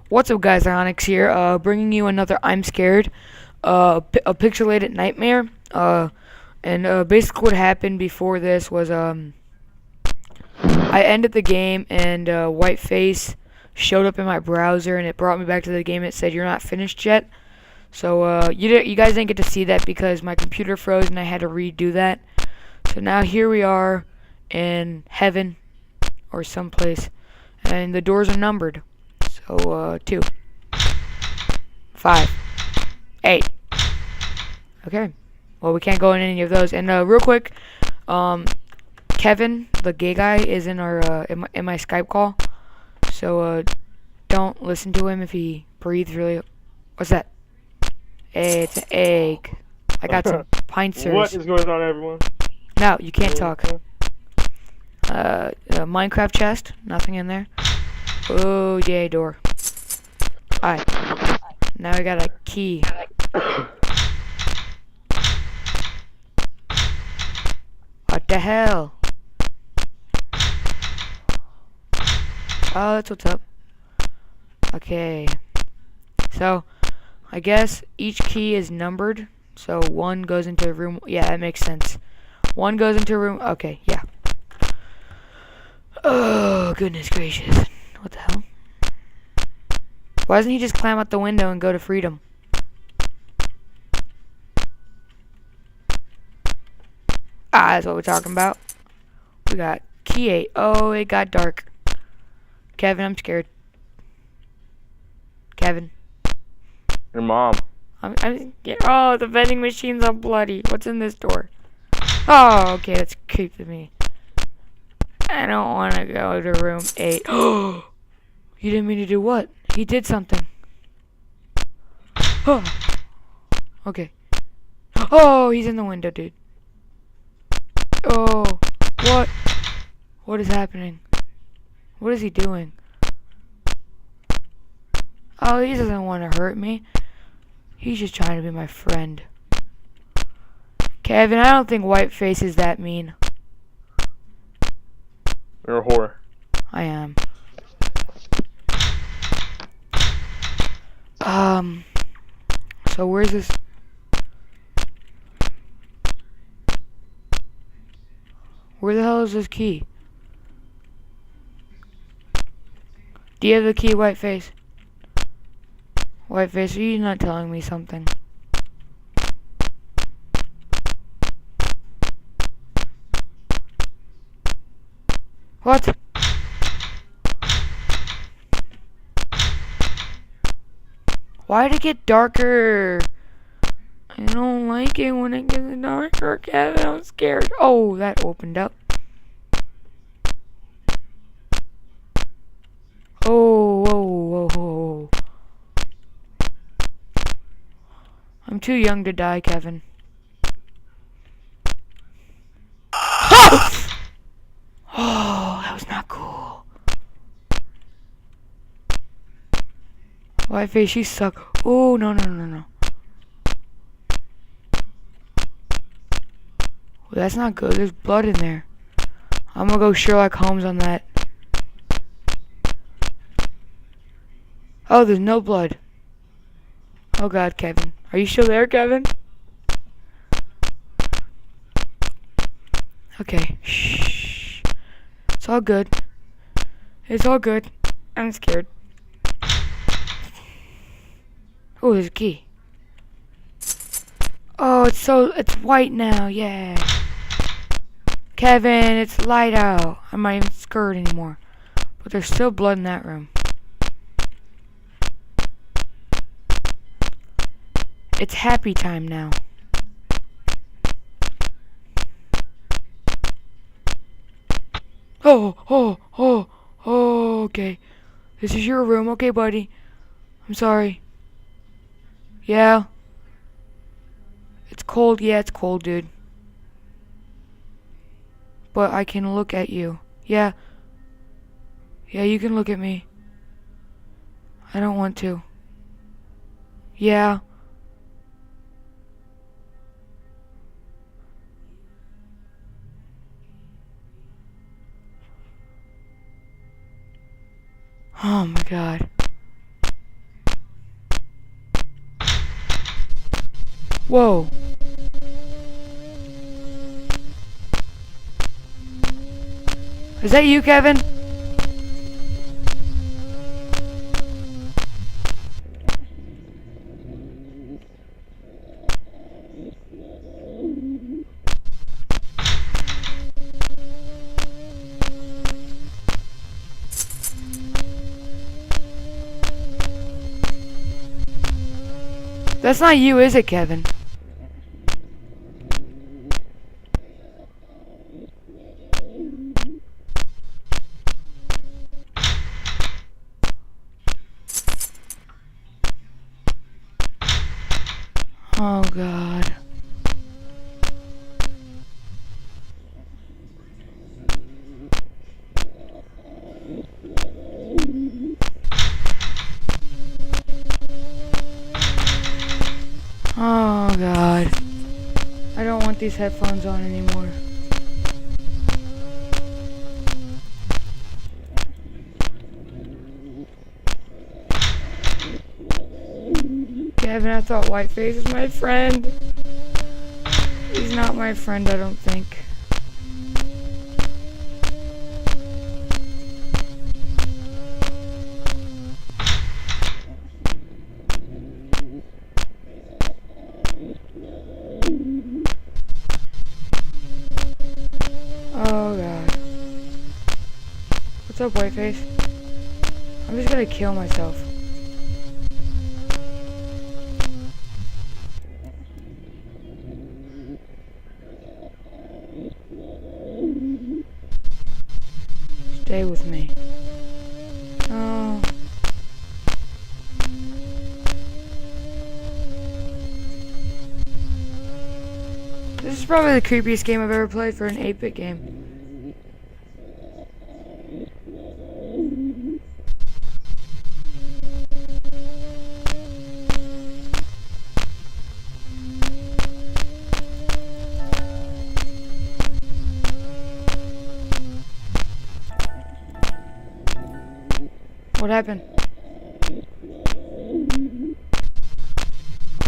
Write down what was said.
What's up, guys? Onyx here, bringing you another I'm Scared, a pixelated nightmare. And basically what happened before this was, I ended the game and, Whiteface showed up in my browser and it brought me back to the game and it said, "You're not finished yet." So, you guys didn't get to see that because my computer froze and I had to redo that. So now here we are in heaven or someplace, and the doors are numbered. So, 2, 5, 8. Okay. Well, we can't go in any of those. And real quick, um, Kevin, the gay guy, is in our in my Skype call. So don't listen to him if he breathes really. What's that? It's an egg. I got some pincers. What is going on, everyone? No, you can't talk. Minecraft chest. Nothing in there. Oh, yay, door. Alright. Now I got a key. What the hell? Oh, that's what's up. Okay. So, I guess each key is numbered. So, 1 goes into room. Yeah, that makes sense. 1 goes into room. Okay, yeah. Oh, goodness gracious. What the hell? Why doesn't he just climb out the window and go to freedom? Ah, that's what we're talking about. We got key 8. Oh, it got dark. Kevin, I'm scared. Kevin. Your mom. I'm scared. Oh, the vending machine's all bloody. What's in this door? Oh, okay, that's creeping me. I don't want to go to room 8. Oh, you didn't mean to do what? He did something. Oh, okay. Oh, he's in the window, dude. Oh, what? What is happening? What is he doing? Oh, he doesn't want to hurt me. He's just trying to be my friend. Kevin, I don't think Whiteface is that mean. You're a whore. I am. So where's this? Where the hell is this key? Do you have the key, Whiteface? Whiteface, are you not telling me something? What? Why did it get darker? I don't like it when it gets darker, Kevin. I'm scared. Oh, that opened up. Oh, whoa, whoa, whoa. I'm too young to die, Kevin. Oh, that was not cool. Whiteface, you suck. Oh, no, no, no, no. Well, that's not good. There's blood in there. I'm gonna go Sherlock Holmes on that. Oh, there's no blood. Oh God, Kevin. Are you still there, Kevin? Okay. Shh. It's all good. It's all good. I'm scared. Oh, there's a key. Oh, it's white now. Yeah. Kevin, it's light out. I'm not even scared anymore. But there's still blood in that room. It's happy time now. Oh, okay. This is your room, okay, buddy? I'm sorry. Yeah? It's cold, yeah, it's cold, dude. But I can look at you. Yeah. Yeah, you can look at me. I don't want to. Yeah. Oh my God. Whoa. Is that you, Kevin? That's not you, is it, Kevin? Oh, God. Oh, God. I don't want these headphones on anymore. Kevin, I thought Whiteface was my friend. He's not my friend, I don't think. Oh, God. What's up, Whiteface? I'm just gonna kill myself. Stay with me. Oh. This is probably the creepiest game I've ever played for an 8-bit game. What happened?